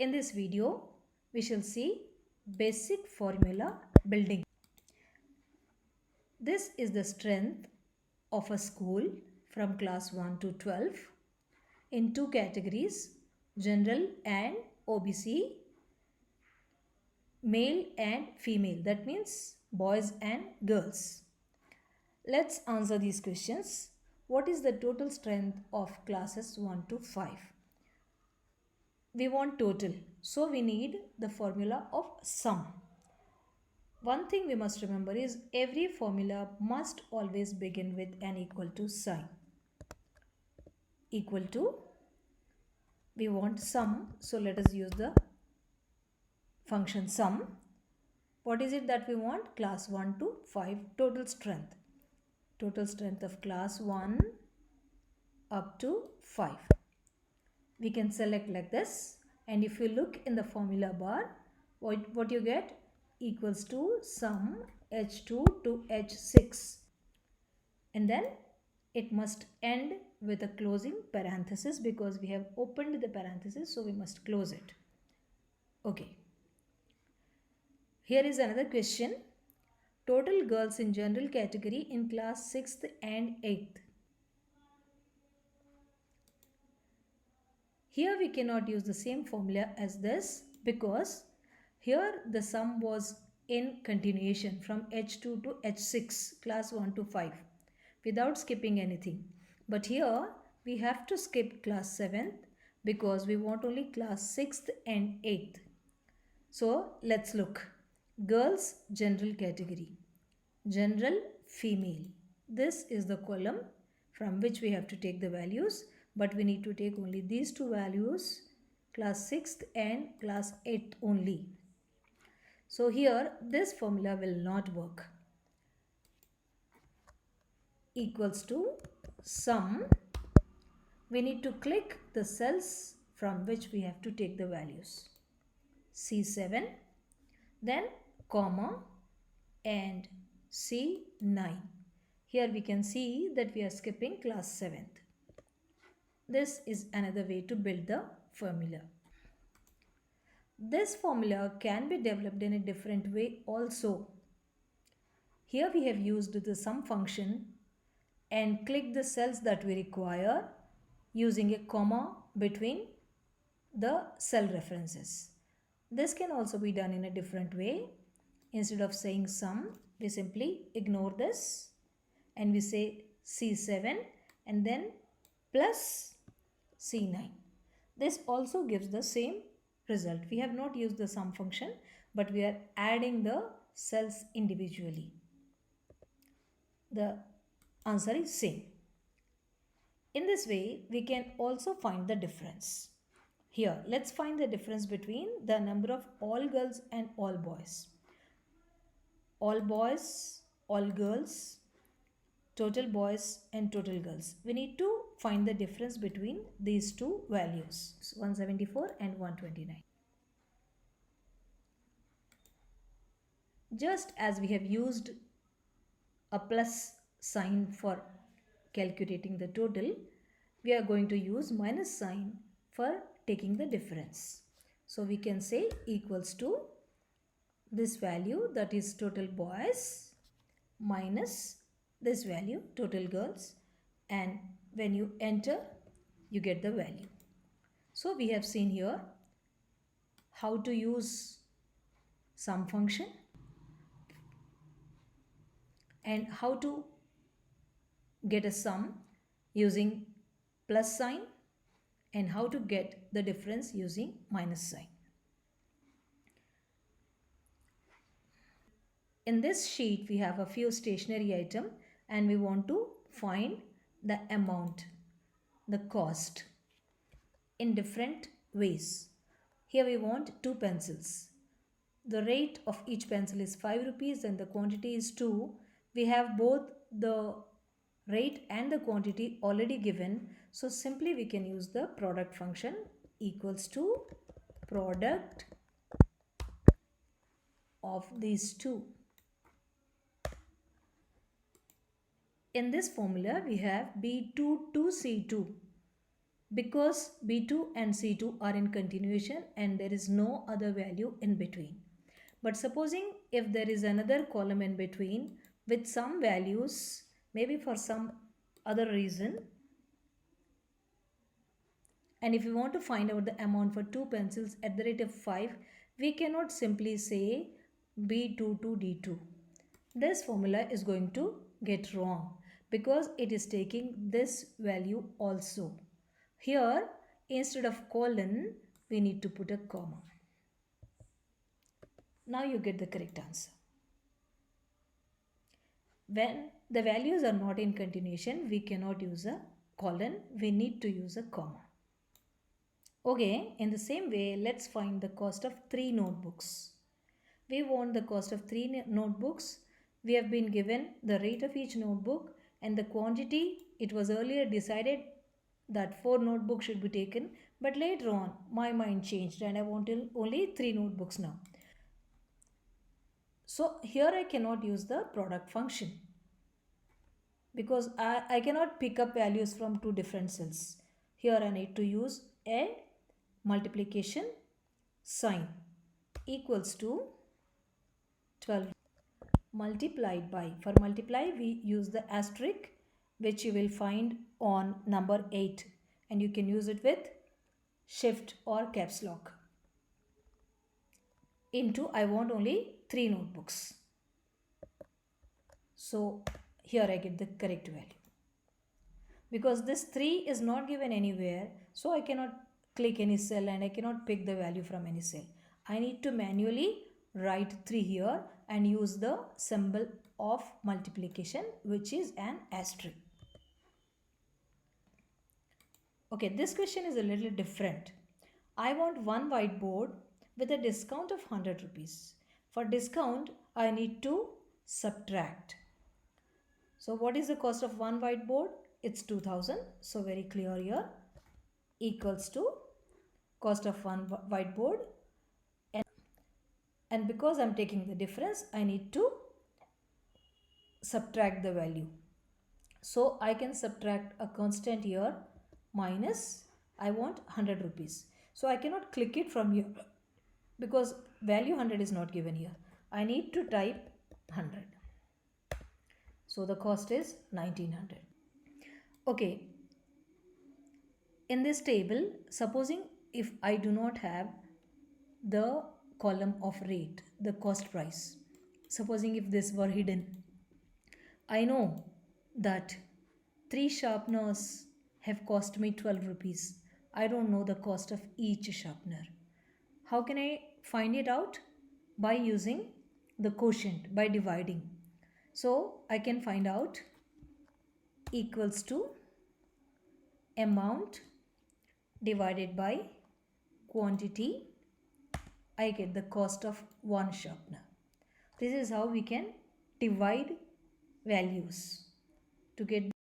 In this video, we shall see basic formula building. This is the strength of a school from class 1 to 12 in two categories, general and OBC, male and female, that means boys and girls. Let's answer these questions. What is the total strength of classes 1 to 5? We want total, so we need the formula of sum. One thing we must remember is every formula must always begin with an equal to sign. Equal to, we want sum, so let us use the function sum. What is it that we want? Class 1 to 5 total strength. Total strength of class 1 up to 5. We can select like this, and if you look in the formula bar, what you get? Equals to sum h2 to h6, and then it must end with a closing parenthesis because we have opened the parenthesis, so we must close it. Okay, here is another question. Total girls in general category in class 6th and 8th. Here we cannot use the same formula as this because here the sum was in continuation from h2 to h6, class 1 to 5, without skipping anything. But here we have to skip class 7th because we want only class 6th and 8th. So let's look. Girls general category. General female. This is the column from which we have to take the values, but we need to take only these two values, class 6th and class 8th only. So here this formula will not work. Equals to sum. We need to click the cells from which we have to take the values. C7, then comma and C9. Here we can see that we are skipping class 7th. This is another way to build the formula. This formula can be developed in a different way also. Here we have used the sum function and click the cells that we require using a comma between the cell references. This can also be done in a different way. Instead of saying sum, we simply ignore this and we say C7 and then plus C9. This also gives the same result. We have not used the sum function, but we are adding the cells individually. The answer is same. In this way, we can also find the difference. Here, let's find the difference between the number of all girls and all boys. All boys, all girls, total boys and total girls. We need to find the difference between these two values, 174 and 129. Just as we have used a plus sign for calculating the total, we are going to use minus sign for taking the difference. So we can say equals to this value, that is total boys, minus this value, total girls, and when you enter you get the value. So we have seen here how to use sum function and how to get a sum using plus sign and how to get the difference using minus sign. In this sheet we have a few stationery items and we want to find the amount, the cost in different ways. Here we want 2 pencils. The rate of each pencil is 5 rupees and the quantity is 2. We have both the rate and the quantity already given, so simply we can use the product function equals to product of these two. In this formula we have B2 to C2. because B2 and C2 are in continuation and there is no other value in between. But supposing if there is another column in between with some values, maybe for some other reason, and if we want to find out the amount for two pencils at the rate of 5, we cannot simply say B2 to D2. This formula is going to get wrong because it is taking this value also. Here, instead of colon, we need to put a comma. Now you get the correct answer. When the values are not in continuation, we cannot use a colon, we need to use a comma. Okay, in the same way, let's find the cost of 3 notebooks. We want the cost of 3 notebooks. We have been given the rate of each notebook and the quantity. It was earlier decided that 4 notebooks should be taken, but later on my mind changed and I wanted only 3 notebooks now. So here I cannot use the product function because I cannot pick up values from two different cells. Here I need to use a multiplication sign equals to 12 multiplied by. For multiply we use the asterisk which you will find on number 8 and you can use it with shift or caps lock. Into I want only 3 notebooks. So here I get the correct value. Because this 3 is not given anywhere, so I cannot click any cell and I cannot pick the value from any cell. I need to manually write 3 here and use the symbol of multiplication which is an asterisk. Okay, this question is a little different. I want one whiteboard with a discount of 100 rupees. For discount, I need to subtract. So what is the cost of one whiteboard? It's 2000. So very clear here. Equals to cost of one whiteboard. And because I'm taking the difference, I need to subtract the value. So I can subtract a constant here minus I want 100 rupees. So I cannot click it from here because value 100 is not given here. I need to type 100. So the cost is 1900. Okay. In this table, supposing if I do not have the column of rate, the cost price, supposing if this were hidden, I know that 3 sharpeners have cost me 12 rupees. I don't know the cost of each sharpener. How can I find it out? By using the quotient, by dividing. So I can find out equals to amount divided by quantity. I get the cost of one sharpener. This is how we can divide values to get